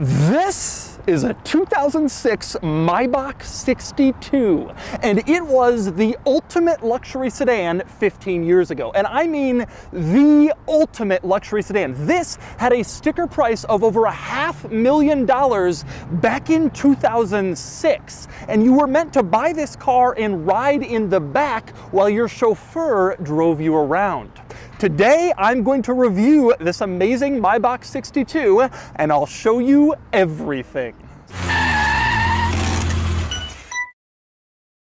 This is a 2006 Maybach 62, and it was the ultimate luxury sedan 15 years ago. And I mean the ultimate luxury sedan. This had a sticker price of over $500,000 back in 2006, and you were meant to buy this car and ride in the back while your chauffeur drove you around. Today, I'm going to review this amazing Maybach 62, and I'll show you everything.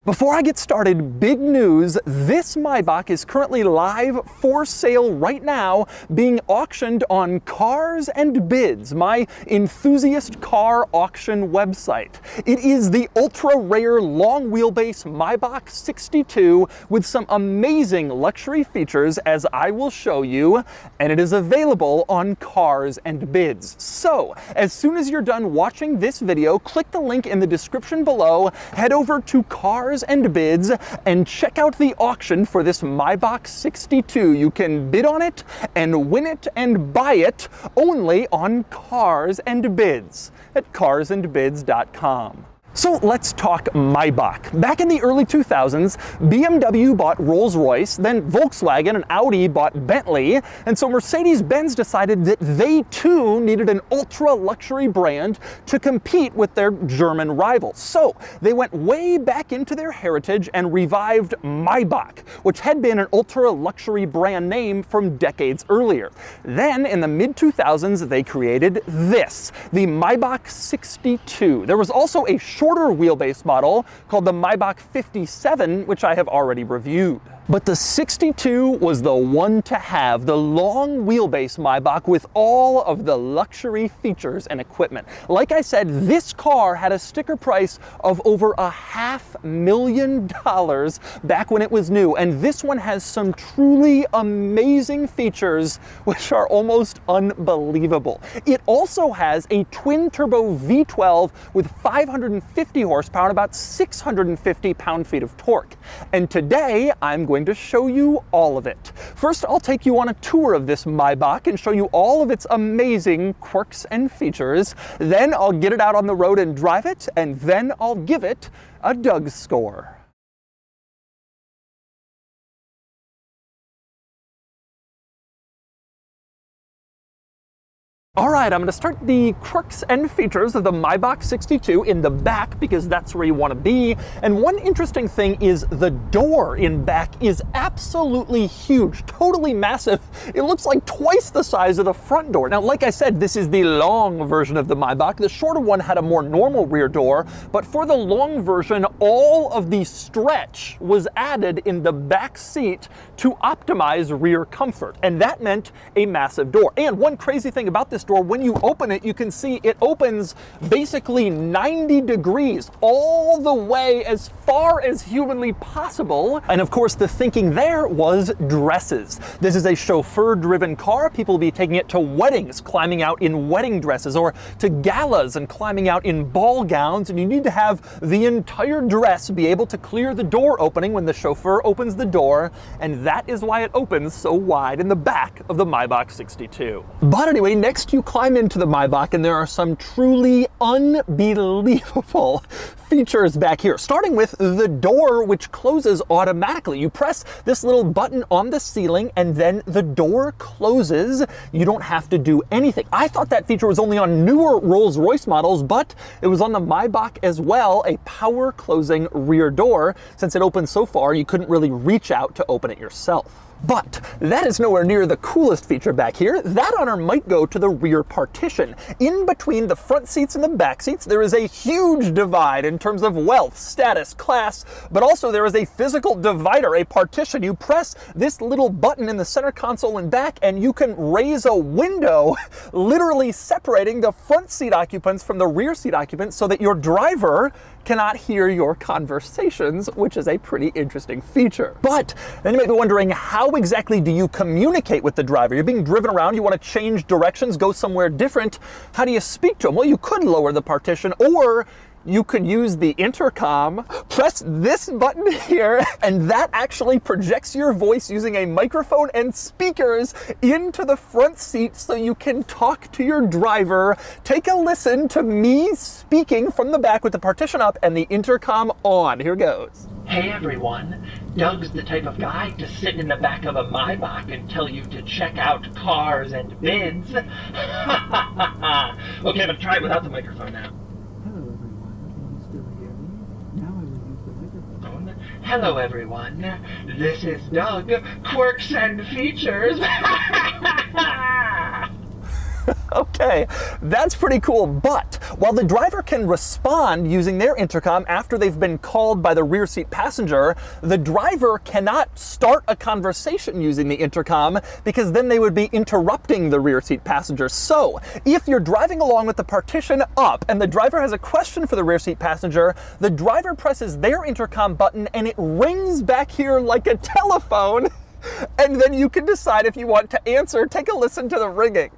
Before I get started, big news, this Maybach is currently live for sale right now, being auctioned on Cars and Bids, my enthusiast car auction website. It is the ultra-rare long wheelbase Maybach 62 with some amazing luxury features, as I will show you, and it is available on Cars and Bids. So, as soon as you're done watching this video, click the link in the description below, head over to Cars and Bids and check out the auction for this Maybach 62. You can bid on it and win it and buy it only on Cars and Bids at carsandbids.com. So let's talk Maybach. Back in the early 2000s, BMW bought Rolls-Royce, then Volkswagen and Audi bought Bentley, and so Mercedes-Benz decided that they too needed an ultra-luxury brand to compete with their German rivals. So they went way back into their heritage and revived Maybach, which had been an ultra-luxury brand name from decades earlier. Then in the mid-2000s, they created this, the Maybach 62. There was also a shorter wheelbase model called the Maybach 57, which I have already reviewed. But the 62 was the one to have, the long wheelbase Maybach with all of the luxury features and equipment. Like I said, this car had a sticker price of over $500,000 back when it was new, and this one has some truly amazing features which are almost unbelievable. It also has a twin-turbo V12 with 550 horsepower and about 650 pound-feet of torque. And today, I'm going to show you all of it. First, I'll take you on a tour of this Maybach and show you all of its amazing quirks and features. Then I'll get it out on the road and drive it, and then I'll give it a Doug score. All right, I'm going to start the quirks and features of the Maybach 62 in the back because that's where you want to be. And one interesting thing is the door in back is absolutely huge, totally massive. It looks like twice the size of the front door. Now, like I said, this is the long version of the Maybach. The shorter one had a more normal rear door, but for the long version, all of the stretch was added in the back seat to optimize rear comfort. And that meant a massive door. And one crazy thing about this door, when you open it, you can see it opens basically 90 degrees all the way as far as humanly possible. And of course, the thinking there was dresses. This is a chauffeur-driven car. People will be taking it to weddings, climbing out in wedding dresses, or to galas and climbing out in ball gowns. And you need to have the entire dress be able to clear the door opening when the chauffeur opens the door. And that is why it opens so wide in the back of the Maybach 62. But anyway, next you climb into the Maybach, and there are some truly unbelievable features back here, starting with the door, which closes automatically. You press this little button on the ceiling and then the door closes. You don't have to do anything. I thought that feature was only on newer Rolls-Royce models, but it was on the Maybach as well, a power closing rear door. Since it opened so far, you couldn't really reach out to open it yourself. But that is nowhere near the coolest feature back here. That honor might go to the rear partition. In between the front seats and the back seats, there is a huge divide in terms of wealth, status, class, but also there is a physical divider, a partition. You press this little button in the center console and back, and you can raise a window, literally separating the front seat occupants from the rear seat occupants so that your driver cannot hear your conversations, which is a pretty interesting feature. But then you might be wondering, how exactly do you communicate with the driver? You're being driven around, you want to change directions, go somewhere different. How do you speak to him? Well, you could lower the partition, or you could use the intercom, press this button here, and that actually projects your voice using a microphone and speakers into the front seat so you can talk to your driver. Take a listen to me speaking from the back with the partition up and the intercom on. Here goes. Hey everyone, Doug's the type of guy to sit in the back of a Maybach and tell you to check out cars and bids. Okay, I'm gonna try it without the microphone now. Hello everyone, this is Doug, Quirks and Features. Okay, that's pretty cool, but while the driver can respond using their intercom after they've been called by the rear seat passenger, the driver cannot start a conversation using the intercom because then they would be interrupting the rear seat passenger. So, if you're driving along with the partition up and the driver has a question for the rear seat passenger, the driver presses their intercom button and it rings back here like a telephone, and then you can decide if you want to answer. Take a listen to the ringing.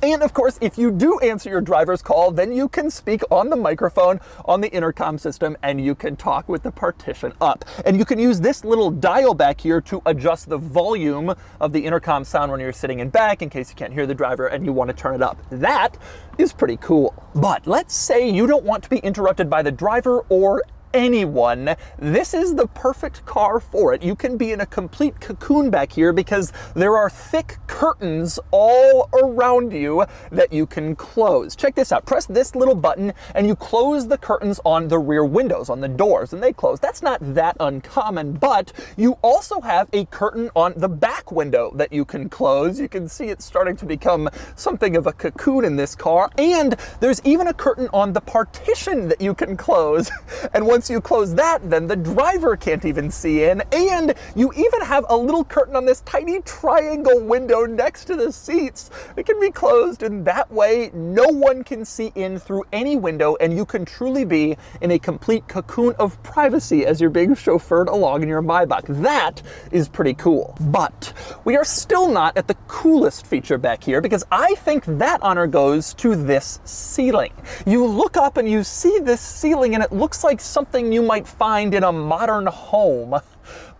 And of course, if you do answer your driver's call, then you can speak on the microphone on the intercom system and you can talk with the partition up. And you can use this little dial back here to adjust the volume of the intercom sound when you're sitting in back in case you can't hear the driver and you want to turn it up. That is pretty cool. But let's say you don't want to be interrupted by the driver or anyone. This is the perfect car for it. You can be in a complete cocoon back here because there are thick curtains all around you that you can close. Check this out. Press this little button and you close the curtains on the rear windows, on the doors, and they close. That's not that uncommon, but you also have a curtain on the back window that you can close. You can see it's starting to become something of a cocoon in this car. And there's even a curtain on the partition that you can close. And once you close that, then the driver can't even see in. And you even have a little curtain on this tiny triangle window next to the seats. It can be closed, and that way no one can see in through any window, and you can truly be in a complete cocoon of privacy as you're being chauffeured along in your Maybach. That is pretty cool. But we are still not at the coolest feature back here, because I think that honor goes to this ceiling. You look up and you see this ceiling and it looks like something you might find in a modern home,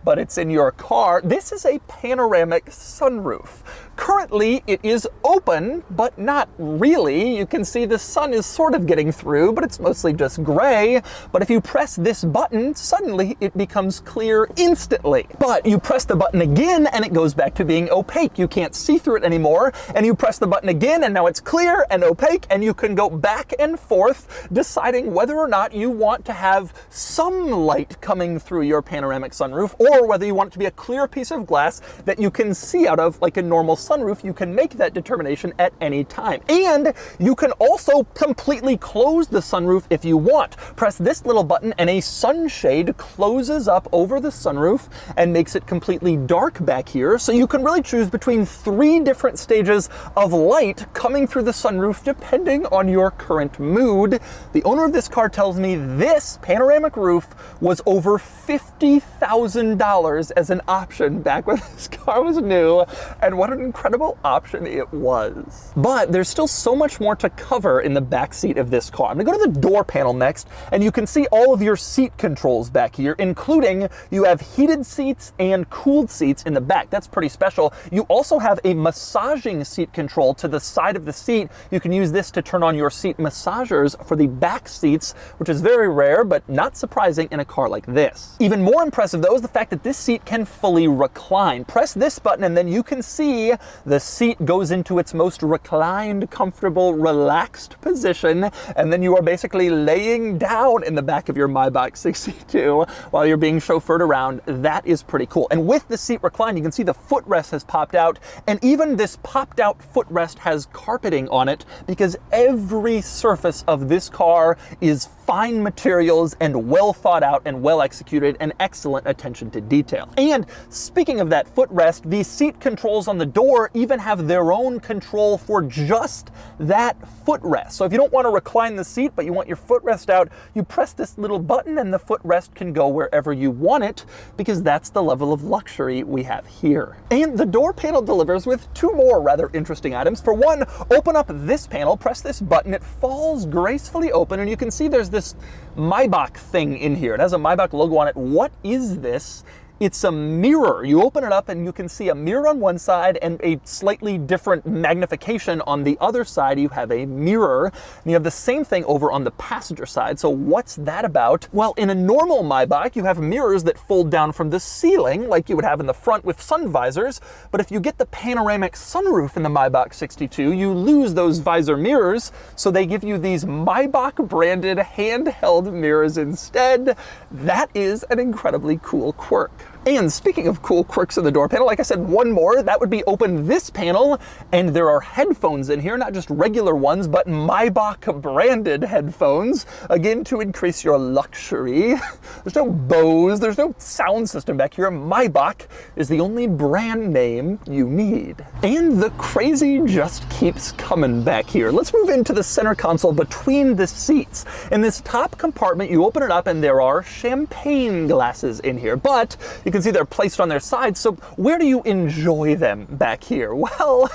but it's in your car. This is a panoramic sunroof. Currently, it is open, but not really. You can see the sun is sort of getting through, but it's mostly just gray. But if you press this button, suddenly it becomes clear instantly. But you press the button again, and it goes back to being opaque. You can't see through it anymore. And you press the button again, and now it's clear and opaque, and you can go back and forth, deciding whether or not you want to have some light coming through your panoramic sunroof, or whether you want it to be a clear piece of glass that you can see out of like a normal sunroof. You can make that determination at any time. And you can also completely close the sunroof if you want. Press this little button and a sunshade closes up over the sunroof and makes it completely dark back here. So you can really choose between 3 different stages of light coming through the sunroof depending on your current mood. The owner of this car tells me this panoramic roof was over $50,000 as an option back when this car was new, and what an incredible option it was. But there's still so much more to cover in the back seat of this car. I'm gonna go to the door panel next, and you can see all of your seat controls back here, including you have heated seats and cooled seats in the back. That's pretty special. You also have a massaging seat control to the side of the seat. You can use this to turn on your seat massagers for the back seats, which is very rare, but not surprising in a car like this. Even more impressive though is the fact that this seat can fully recline. Press this button and then you can see the seat goes into its most reclined, comfortable, relaxed position, and then you are basically laying down in the back of your Maybach 62 while you're being chauffeured around. That is pretty cool. And with the seat reclined, you can see the footrest has popped out, and even this popped out footrest has carpeting on it because every surface of this car is fine materials and well thought out and well executed and excellent attention to detail. And speaking of that footrest, the seat controls on the door even have their own control for just that footrest. So if you don't want to recline the seat, but you want your footrest out, you press this little button and the footrest can go wherever you want it, because that's the level of luxury we have here. And the door panel delivers with two more rather interesting items. For one, open up this panel, press this button, it falls gracefully open, and you can see there's this Maybach thing in here. It has a Maybach logo on it. What is this? It's a mirror. You open it up and you can see a mirror on one side and a slightly different magnification on the other side. You have a mirror, and you have the same thing over on the passenger side. So what's that about? Well, in a normal Maybach, you have mirrors that fold down from the ceiling like you would have in the front with sun visors. But if you get the panoramic sunroof in the Maybach 62, you lose those visor mirrors. So they give you these Maybach branded handheld mirrors instead. That is an incredibly cool quirk. And speaking of cool quirks in the door panel, like I said, one more, that would be open this panel, and there are headphones in here, not just regular ones, but Maybach branded headphones, again, to increase your luxury. There's no Bose, there's no sound system back here. Maybach is the only brand name you need. And the crazy just keeps coming back here. Let's move into the center console between the seats. In this top compartment, you open it up and there are champagne glasses in here, but you can see they're placed on their sides. So where do you enjoy them back here? Well,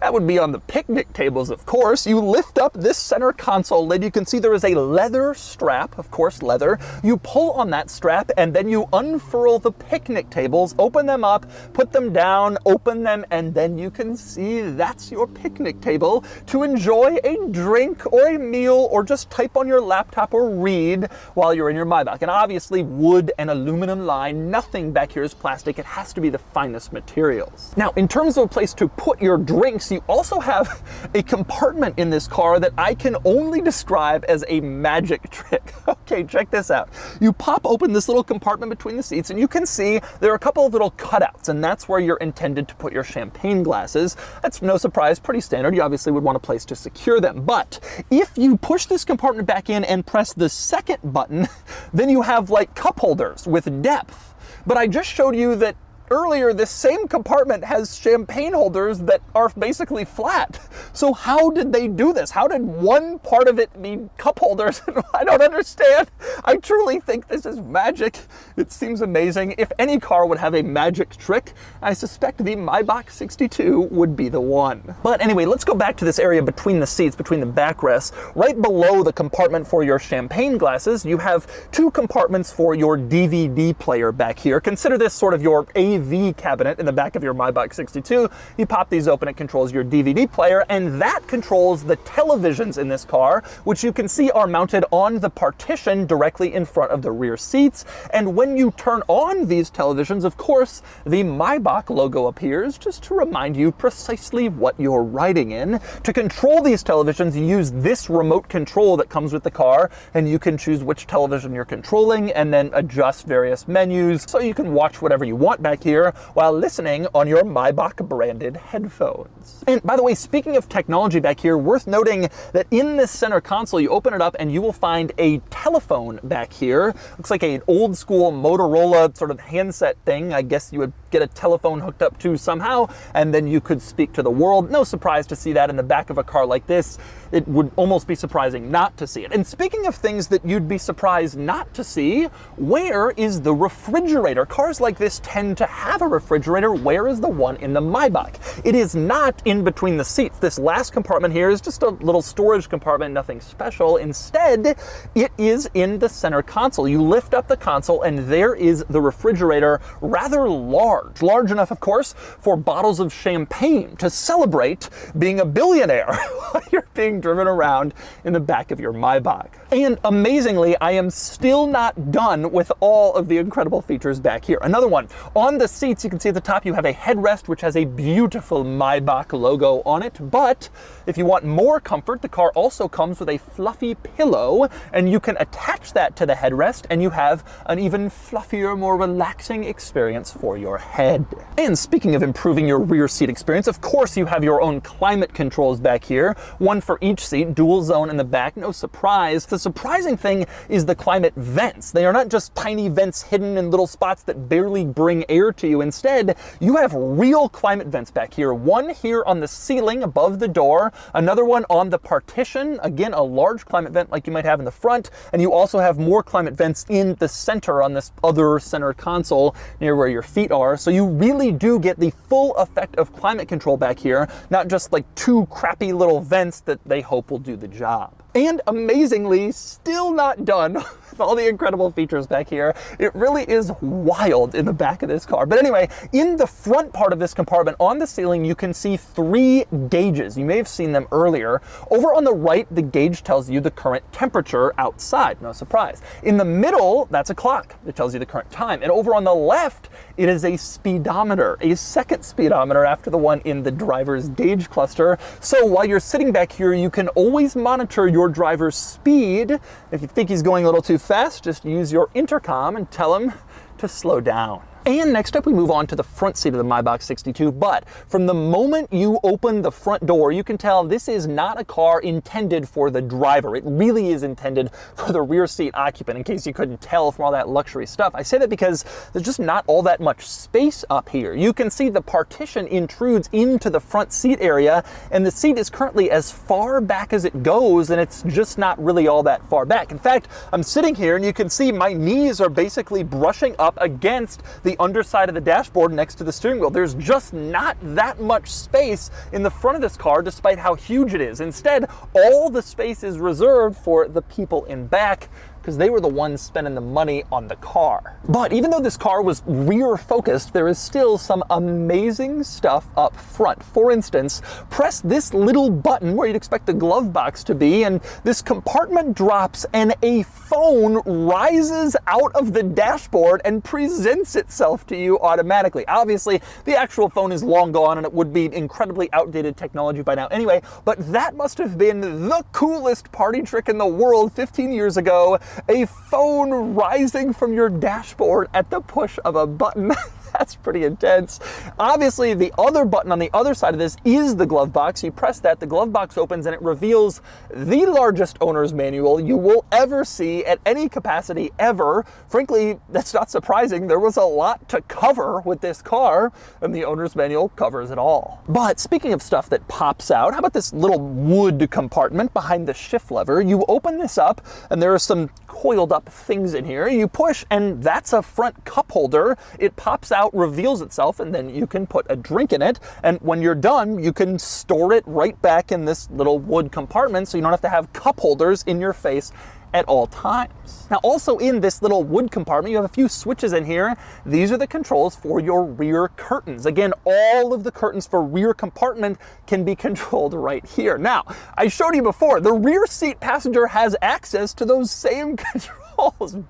that would be on the picnic tables, of course. You lift up this center console lid. You can see there is a leather strap, of course, leather. You pull on that strap and then you unfurl the picnic tables, open them up, put them down, open them, and then you can see that's your picnic table to enjoy a drink or a meal or just type on your laptop or read while you're in your Maybach. And obviously wood and aluminum line, nothing back here is plastic. It has to be the finest materials. Now, in terms of a place to put your drinks, you also have a compartment in this car that I can only describe as a magic trick. Okay, check this out. You pop open this little compartment between the seats and you can see there are a couple of little cutouts, and that's where you're intended to put your champagne glasses. That's no surprise, pretty standard. You obviously would want a place to secure them. But if you push this compartment back in and press the second button, then you have like cup holders with depth. But I just showed you that earlier, this same compartment has champagne holders that are basically flat. So how did they do this? How did one part of it be cup holders? I don't understand. I truly think this is magic. It seems amazing. If any car would have a magic trick, I suspect the Maybach 62 would be the one. But anyway, let's go back to this area between the seats, between the backrests. Right below the compartment for your champagne glasses, you have two compartments for your DVD player back here. Consider this sort of your AV cabinet in the back of your Maybach 62. You pop these open, it controls your DVD player, and that controls the televisions in this car, which you can see are mounted on the partition directly in front of the rear seats. And when you turn on these televisions, of course, the Maybach logo appears, just to remind you precisely what you're riding in. To control these televisions, you use this remote control that comes with the car, and you can choose which television you're controlling and then adjust various menus so you can watch whatever you want back here while listening on your Maybach branded headphones. And by the way, speaking of technology back here, worth noting that in this center console, you open it up and you will find a telephone back here. Looks like an old school Motorola sort of handset thing. I guess you would get a telephone hooked up to somehow, and then you could speak to the world. No surprise to see that in the back of a car like this. It would almost be surprising not to see it. And speaking of things that you'd be surprised not to see, where is the refrigerator? Cars like this tend to have a refrigerator. Where is the one in the Maybach? It is not in between the seats. This last compartment here is just a little storage compartment, nothing special. Instead, it is in the center console. You lift up the console and there is the refrigerator, rather large enough, of course, for bottles of champagne to celebrate being a billionaire while you're being driven around in the back of your Maybach. And amazingly, I am still not done with all of the incredible features back here. Another one, on the the seats, you can see at the top you have a headrest which has a beautiful Maybach logo on it, but if you want more comfort, the car also comes with a fluffy pillow, and you can attach that to the headrest and you have an even fluffier, more relaxing experience for your head. And speaking of improving your rear seat experience, of course you have your own climate controls back here, one for each seat, dual zone in the back, no surprise. The surprising thing is the climate vents. They are not just tiny vents hidden in little spots that barely bring air to you. Instead, you have real climate vents back here. One here on the ceiling above the door, another one on the partition, again a large climate vent like you might have in the front, and you also have more climate vents in the center on this other center console near where your feet are. So you really do get the full effect of climate control back here, not just like two crappy little vents that they hope will do the job. And amazingly, still not done with all the incredible features back here. It really is wild in the back of this car. But anyway, in the front part of this compartment on the ceiling, you can see 3 gauges. You may have seen them earlier. Over on the right, the gauge tells you the current temperature outside. No surprise. In the middle, that's a clock that tells you the current time. And over on the left, it is a speedometer, a second speedometer after the one in the driver's gauge cluster. So while you're sitting back here, you can always monitor your driver's speed. If you think he's going a little too fast, just use your intercom and tell him to slow down. And next up, we move on to the front seat of the Maybach 62. But from the moment you open the front door, you can tell this is not a car intended for the driver. It really is intended for the rear seat occupant, in case you couldn't tell from all that luxury stuff. I say that because there's just not all that much space up here. You can see the partition intrudes into the front seat area, and the seat is currently as far back as it goes, and it's just not really all that far back. In fact, I'm sitting here and you can see my knees are basically brushing up against the underside of the dashboard next to the steering wheel. There's just not that much space in the front of this car, despite how huge it is. Instead, all the space is reserved for the people in back, because they were the ones spending the money on the car. But even though this car was rear focused, there is still some amazing stuff up front. For instance, press this little button where you'd expect the glove box to be, and this compartment drops and a phone rises out of the dashboard and presents itself to you automatically. Obviously, the actual phone is long gone and it would be incredibly outdated technology by now anyway, but that must have been the coolest party trick in the world 15 years ago. A phone rising from your dashboard at the push of a button. That's pretty intense. Obviously, the other button on the other side of this is the glove box. You press that, the glove box opens, and it reveals the largest owner's manual you will ever see at any capacity ever. Frankly, that's not surprising. There was a lot to cover with this car, and the owner's manual covers it all. But speaking of stuff that pops out, how about this little wood compartment behind the shift lever? You open this up, and there are some coiled up things in here. You push, and that's a front cup holder. It pops out, reveals itself, and then you can put a drink in it. And when you're done, you can store it right back in this little wood compartment, so you don't have to have cup holders in your face at all times. Now, also in this little wood compartment, you have a few switches in here. These are the controls for your rear curtains. Again, all of the curtains for rear compartment can be controlled right here. Now, I showed you before, the rear seat passenger has access to those same controls.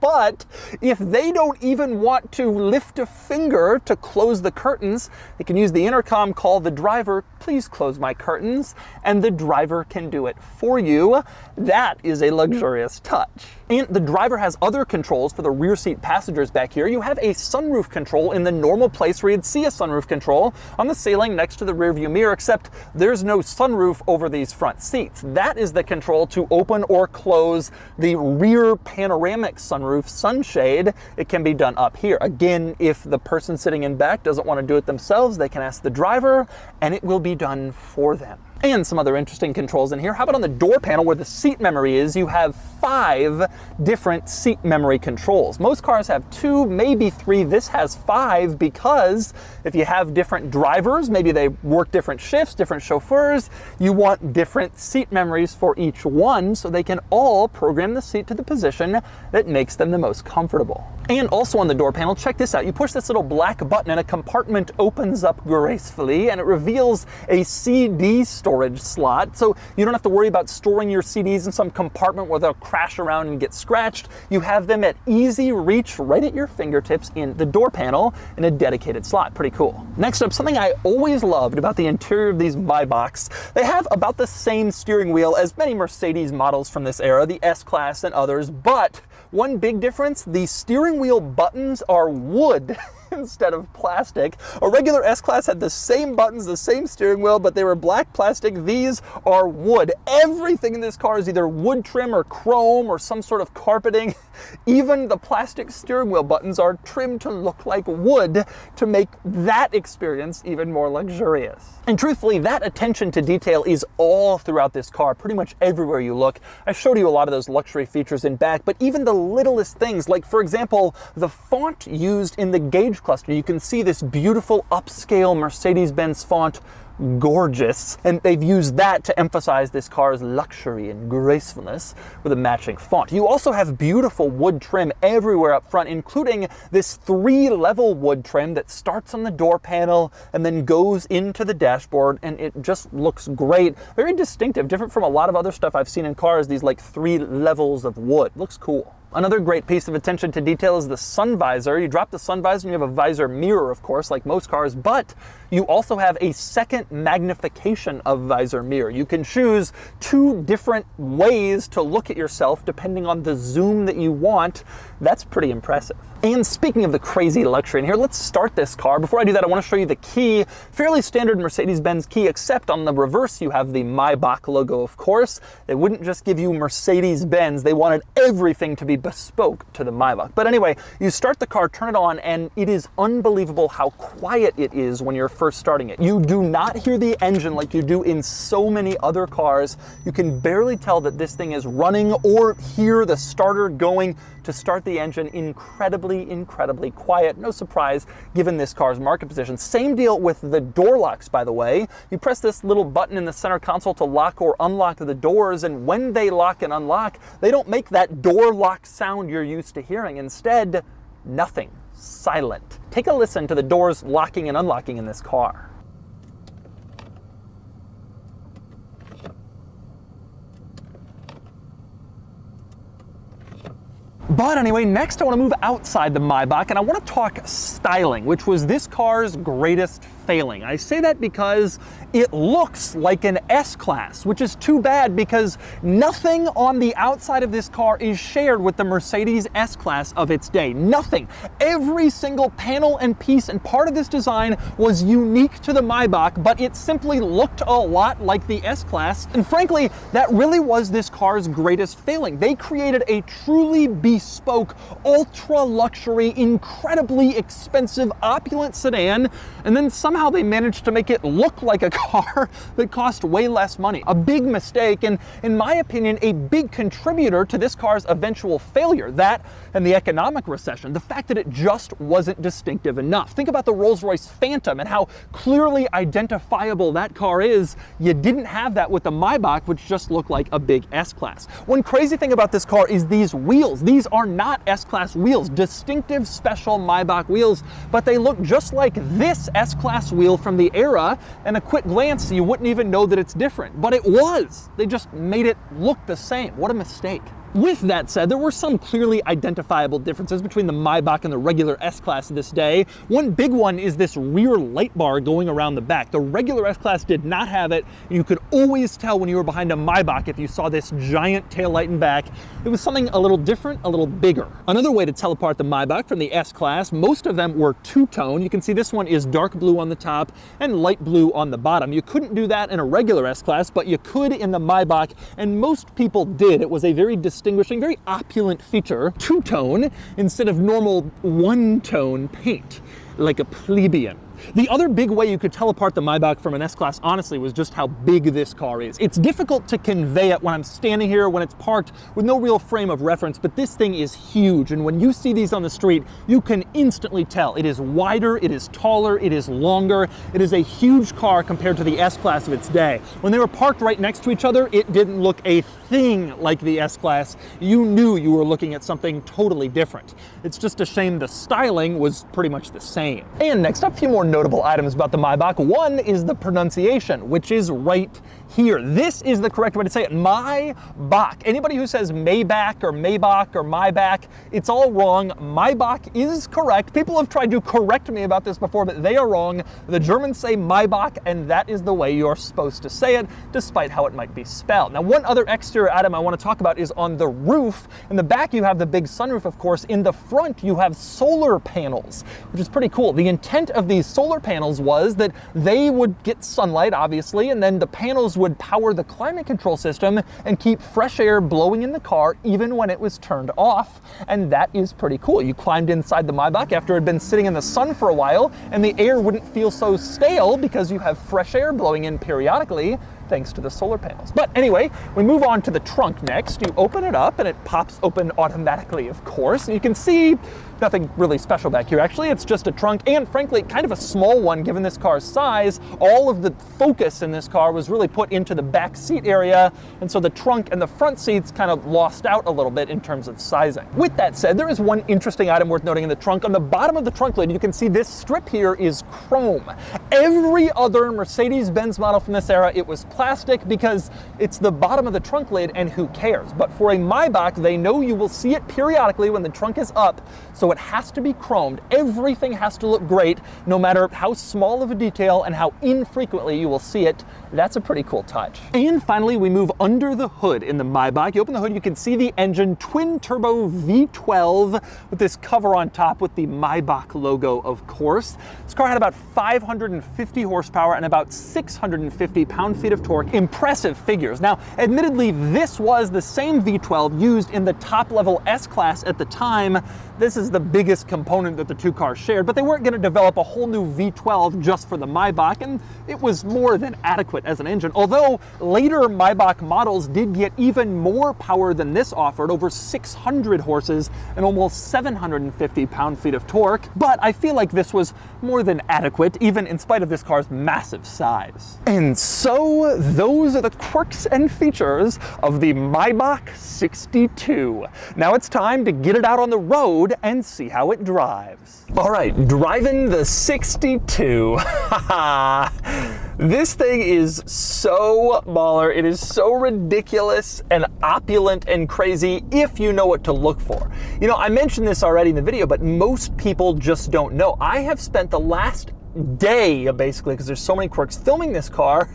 But if they don't even want to lift a finger to close the curtains, they can use the intercom, call the driver, please close my curtains, and the driver can do it for you. That is a luxurious touch. And the driver has other controls for the rear seat passengers back here. You have a sunroof control in the normal place where you'd see a sunroof control on the ceiling next to the rear view mirror, except there's no sunroof over these front seats. That is the control to open or close the rear panoramic sunroof sunshade. It can be done up here. Again, if the person sitting in back doesn't want to do it themselves, they can ask the driver and it will be done for them. And some other interesting controls in here. How about on the door panel where the seat memory is, you have 5 different seat memory controls. Most cars have 2, maybe 3. This has 5 because if you have different drivers, maybe they work different shifts, different chauffeurs, you want different seat memories for each one so they can all program the seat to the position that makes them the most comfortable. And also on the door panel, check this out. You push this little black button and a compartment opens up gracefully and it reveals a CD storage storage slot, so you don't have to worry about storing your CDs in some compartment where they'll crash around and get scratched. You have them at easy reach right at your fingertips in the door panel in a dedicated slot. Pretty cool. Next up, something I always loved about the interior of these Maybachs. They have about the same steering wheel as many Mercedes models from this era, the S-Class and others, but one big difference, the steering wheel buttons are wood instead of plastic. A regular S-Class had the same buttons, the same steering wheel, but they were black plastic. These are wood. Everything in this car is either wood trim or chrome or some sort of carpeting. Even the plastic steering wheel buttons are trimmed to look like wood to make that experience even more luxurious. And truthfully, that attention to detail is all throughout this car, pretty much everywhere you look. I showed you a lot of those luxury features in back, but even the littlest things, like for example, the font used in the gauge cluster. You can see this beautiful upscale Mercedes-Benz font, gorgeous, and they've used that to emphasize this car's luxury and gracefulness with a matching font. You also have beautiful wood trim everywhere up front, including this 3-level wood trim that starts on the door panel and then goes into the dashboard, and it just looks great. Very distinctive, different from a lot of other stuff I've seen in cars, these like 3 levels of wood. Looks cool. Another great piece of attention to detail is the sun visor. You drop the sun visor and you have a visor mirror, of course, like most cars, but you also have a second magnification of visor mirror. You can choose 2 different ways to look at yourself depending on the zoom that you want. That's pretty impressive. And speaking of the crazy luxury in here, let's start this car. Before I do that, I want to show you the key. Fairly standard Mercedes-Benz key, except on the reverse you have the Maybach logo, of course. They wouldn't just give you Mercedes-Benz. They wanted everything to be bespoke to the Maybach. But anyway, you start the car, turn it on, and it is unbelievable how quiet it is when you're first starting it. You do not hear the engine like you do in so many other cars. You can barely tell that this thing is running or hear the starter going to start the engine. Incredibly quiet. No surprise given this car's market position. Same deal with the door locks, by the way. You press this little button in the center console to lock or unlock the doors, and when they lock and unlock, they don't make that door lock sound you're used to hearing. Instead, nothing. Silent. Take a listen to the doors locking and unlocking in this car. But anyway, next I want to move outside the Maybach and I want to talk styling, which was this car's greatest failing. I say that because it looks like an S-Class, which is too bad because nothing on the outside of this car is shared with the Mercedes S-Class of its day. Nothing. Every single panel and piece and part of this design was unique to the Maybach, but it simply looked a lot like the S-Class. And frankly, that really was this car's greatest failing. They created a truly bespoke, ultra-luxury, incredibly expensive, opulent sedan, and then somehow they managed to make it look like a car that cost way less money. A big mistake, and in my opinion, a big contributor to this car's eventual failure. That and the economic recession, the fact that it just wasn't distinctive enough. Think about the Rolls-Royce Phantom and how clearly identifiable that car is. You didn't have that with the Maybach, which just looked like a big S-Class. One crazy thing about this car is these wheels. These are not S-Class wheels, distinctive special Maybach wheels, but they look just like this S-Class wheel from the era, and a quick glance you wouldn't even know that it's different, but it was. They just made it look the same. What a mistake. With that said, there were some clearly identifiable differences between the Maybach and the regular S-Class of this day. One big one is this rear light bar going around the back. The regular S-Class did not have it. You could always tell when you were behind a Maybach if you saw this giant taillight in back. It was something a little different, a little bigger. Another way to tell apart the Maybach from the S-Class, most of them were two-tone. You can see this one is dark blue on the top and light blue on the bottom. You couldn't do that in a regular S-Class, but you could in the Maybach, and most people did. It was a very distinguishing, very opulent feature, two-tone instead of normal one-tone paint, like a plebeian. The other big way you could tell apart the Maybach from an S-Class, honestly, was just how big this car is. It's difficult to convey it when I'm standing here, when it's parked, with no real frame of reference, but this thing is huge, and when you see these on the street, you can instantly tell. It is wider, it is taller, it is longer. It is a huge car compared to the S-Class of its day. When they were parked right next to each other, it didn't look a thing like the S-Class. You knew you were looking at something totally different. It's just a shame the styling was pretty much the same. And next up, a few more notable items about the Maybach. One is the pronunciation, which is right here. This is the correct way to say it, Maybach. Anybody who says Maybach or Maybach, it's all wrong. Maybach is correct. People have tried to correct me about this before, but they are wrong. The Germans say Maybach, and that is the way you're supposed to say it, despite how it might be spelled. Now, one other exterior item I want to talk about is on the roof. In the back, you have the big sunroof, of course. In the front, you have solar panels, which is pretty cool. The intent of these solar panels was that they would get sunlight, obviously, and then the panels would power the climate control system and keep fresh air blowing in the car even when it was turned off. And that is pretty cool. You climbed inside the Maybach after it had been sitting in the sun for a while, and the air wouldn't feel so stale because you have fresh air blowing in periodically, thanks to the solar panels. But anyway, we move on to the trunk next. You open it up and it pops open automatically, of course. And you can see nothing really special back here, actually. It's just a trunk, and frankly, kind of a small one given this car's size. All of the focus in this car was really put into the back seat area, and so the trunk and the front seats kind of lost out a little bit in terms of sizing. With that said, there is one interesting item worth noting in the trunk. On the bottom of the trunk lid, you can see this strip here is chrome. Every other Mercedes-Benz model from this era, it was plastic because it's the bottom of the trunk lid, and who cares? But for a Maybach, they know you will see it periodically when the trunk is up, so it has to be chromed. Everything has to look great, no matter how small of a detail and how infrequently you will see it. That's a pretty cool touch. And finally, we move under the hood in the Maybach. You open the hood, you can see the engine, twin turbo V12 with this cover on top with the Maybach logo, of course. This car had about 550 horsepower and about 650 pound-feet of torque. Impressive figures. Now, admittedly, this was the same V12 used in the top-level S-Class at the time. This is the biggest component that the two cars shared, but they weren't going to develop a whole new V12 just for the Maybach, and it was more than adequate as an engine. Although later Maybach models did get even more power than this offered, over 600 horses and almost 750 pound-feet of torque, but I feel like this was more than adequate, even in spite of this car's massive size. And so those are the quirks and features of the Maybach 62. Now it's time to get it out on the road and see how it drives. All right, driving the 62. This thing is so baller. It is so ridiculous and opulent and crazy if you know what to look for. You know, I mentioned this already in the video, but most people just don't know. I have spent the last day, basically, because there's so many quirks, filming this car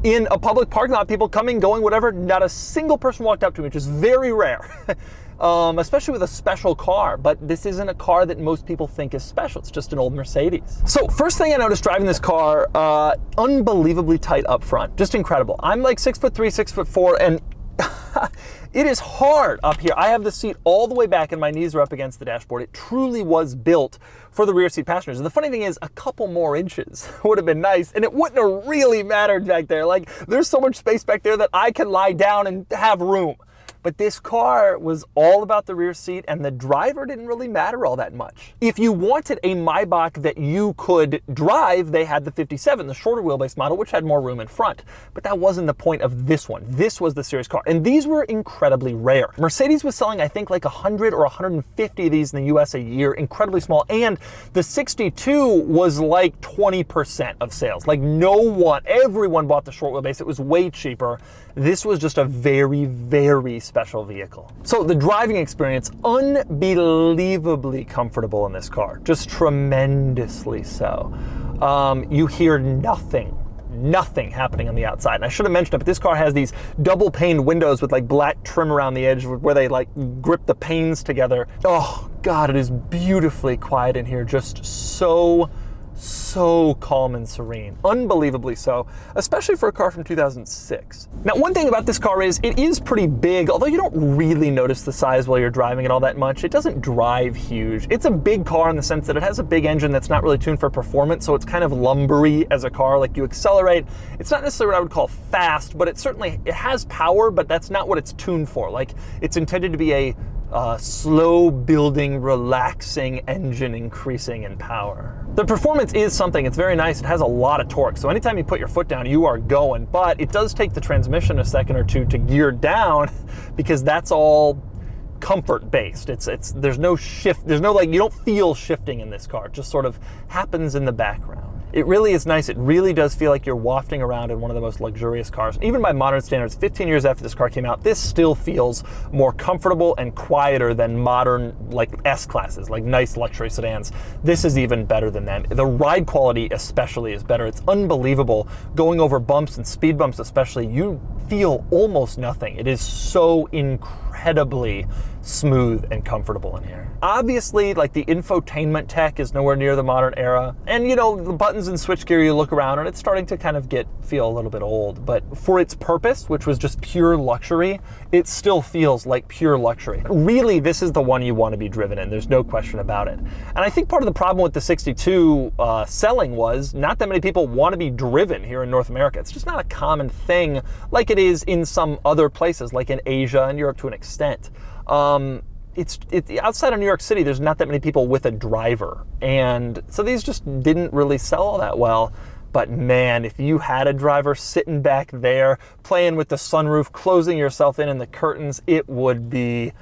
in a public parking lot, people coming, going, whatever. Not a single person walked up to me, which is very rare. Especially with a special car, but this isn't a car that most people think is special. It's just an old Mercedes. So first thing I noticed driving this car, unbelievably tight up front, just incredible. I'm like 6'3", 6'4", and it is hard up here. I have the seat all the way back and my knees are up against the dashboard. It truly was built for the rear seat passengers. And the funny thing is, a couple more inches would have been nice, and it wouldn't have really mattered back there. Like, there's so much space back there that I can lie down and have room. But this car was all about the rear seat, and the driver didn't really matter all that much. If you wanted a Maybach that you could drive, they had the 57, the shorter wheelbase model, which had more room in front. But that wasn't the point of this one. This was the series car, and these were incredibly rare. Mercedes was selling, I think, like 100 or 150 of these in the US a year, incredibly small, and the 62 was like 20% of sales. Like, everyone bought the short wheelbase. It was way cheaper. This was just a very, very special vehicle. So the driving experience, unbelievably comfortable in this car, just tremendously so. You hear nothing happening on the outside. And I should have mentioned it, but this car has these double pane windows with like black trim around the edge where they like grip the panes together. Oh God, it is beautifully quiet in here, just so calm and serene. Unbelievably so, especially for a car from 2006. Now, one thing about this car is it is pretty big, although you don't really notice the size while you're driving it all that much. It doesn't drive huge. It's a big car in the sense that it has a big engine that's not really tuned for performance, so it's kind of lumbery as a car. Like, you accelerate, it's not necessarily what I would call fast, but it has power, but that's not what it's tuned for. Like, it's intended to be a slow building, relaxing engine increasing in power. The performance is something, it's very nice. It has a lot of torque, so anytime you put your foot down, you are going, but it does take the transmission a second or two to gear down because that's all comfort based. There's no shift, you don't feel shifting in this car. It just sort of happens in the background. It really is nice. It really does feel like you're wafting around in one of the most luxurious cars. Even by modern standards, 15 years after this car came out, this still feels more comfortable and quieter than modern, like S-classes, like nice luxury sedans. This is even better than them. The ride quality especially is better. It's unbelievable. Going over bumps and speed bumps especially, you feel almost nothing. It is so incredibly smooth and comfortable in here. Obviously, like, the infotainment tech is nowhere near the modern era. And you know, the buttons and switchgear, you look around and it's starting to kind of feel a little bit old. But for its purpose, which was just pure luxury, it still feels like pure luxury. Really, this is the one you want to be driven in. There's no question about it. And I think part of the problem with the 62 selling was not that many people want to be driven here in North America. It's just not a common thing like it is in some other places, like in Asia and Europe to an extent. Outside of New York City, there's not that many people with a driver. And so these just didn't really sell all that well. But man, if you had a driver sitting back there, playing with the sunroof, closing yourself in the curtains, it would be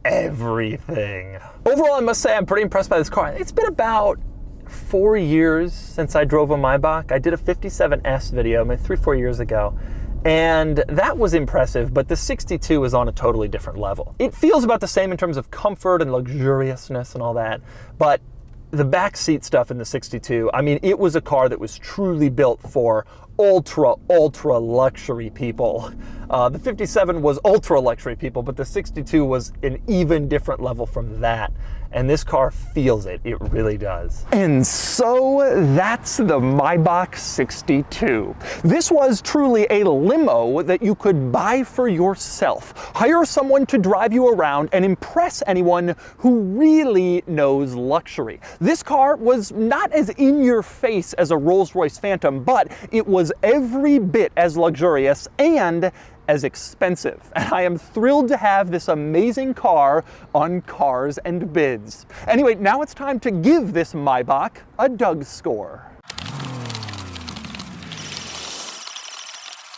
everything. Overall, I must say I'm pretty impressed by this car. It's been about 4 years since I drove a Maybach. I did a 57S video, maybe 3-4 years ago. And that was impressive, but the 62 is on a totally different level. It feels about the same in terms of comfort and luxuriousness and all that, but the backseat stuff in the 62, I mean, it was a car that was truly built for ultra luxury people. The 57 was ultra luxury people, but the 62 was an even different level from that. And this car feels it. It really does. And so that's the Maybach 62. This was truly a limo that you could buy for yourself. Hire someone to drive you around and impress anyone who really knows luxury. This car was not as in your face as a Rolls-Royce Phantom, but it was every bit as luxurious and as expensive. And I am thrilled to have this amazing car on Cars and Bids. Anyway, now it's time to give this Maybach a Doug score.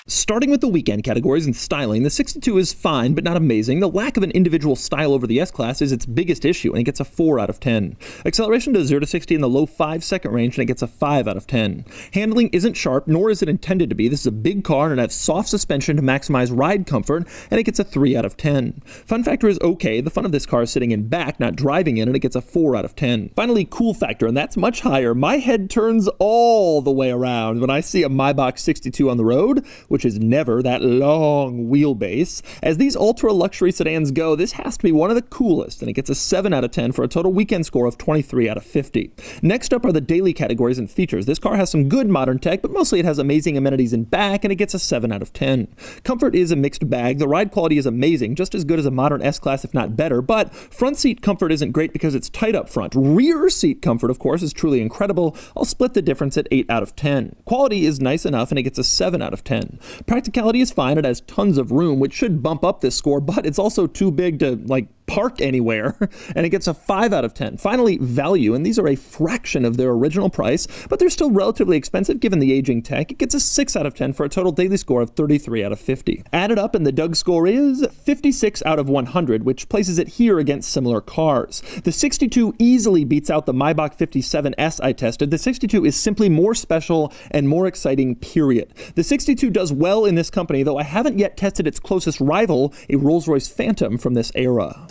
Starting with the weekend categories and styling, the 62 is fine but not amazing. The lack of an individual style over the S-Class is its biggest issue, and it gets a 4 out of 10. Acceleration does 0 to 60 in the low 5-second range, and it gets a 5 out of 10. Handling isn't sharp, nor is it intended to be. This is a big car, and it has soft suspension to maximize ride comfort, and it gets a 3 out of 10. Fun factor is okay. The fun of this car is sitting in back, not driving in, and it gets a 4 out of 10. Finally, cool factor, and that's much higher. My head turns all the way around when I see a Maybach 62 on the road, which is never that long wheelbase. As these ultra luxury sedans go, this has to be one of the coolest, and it gets a 7 out of 10 for a total weekend score of 23 out of 50. Next up are the daily categories and features. This car has some good modern tech, but mostly it has amazing amenities in back, and it gets a 7 out of 10. Comfort is a mixed bag. The ride quality is amazing, just as good as a modern S-Class if not better, but front seat comfort isn't great because it's tight up front. Rear seat comfort, of course, is truly incredible. I'll split the difference at 8 out of 10. Quality is nice enough, and it gets a 7 out of 10. Practicality is fine. It has tons of room, which should bump up this score, but it's also too big to, like, park anywhere, and it gets a 5 out of 10. Finally, value, and these are a fraction of their original price, but they're still relatively expensive given the aging tech. It gets a 6 out of 10 for a total daily score of 33 out of 50. Added up, and the Doug score is 56 out of 100, which places it here against similar cars. The 62 easily beats out the Maybach 57S I tested. The 62 is simply more special and more exciting, period. The 62 does well in this company, though I haven't yet tested its closest rival, a Rolls-Royce Phantom from this era.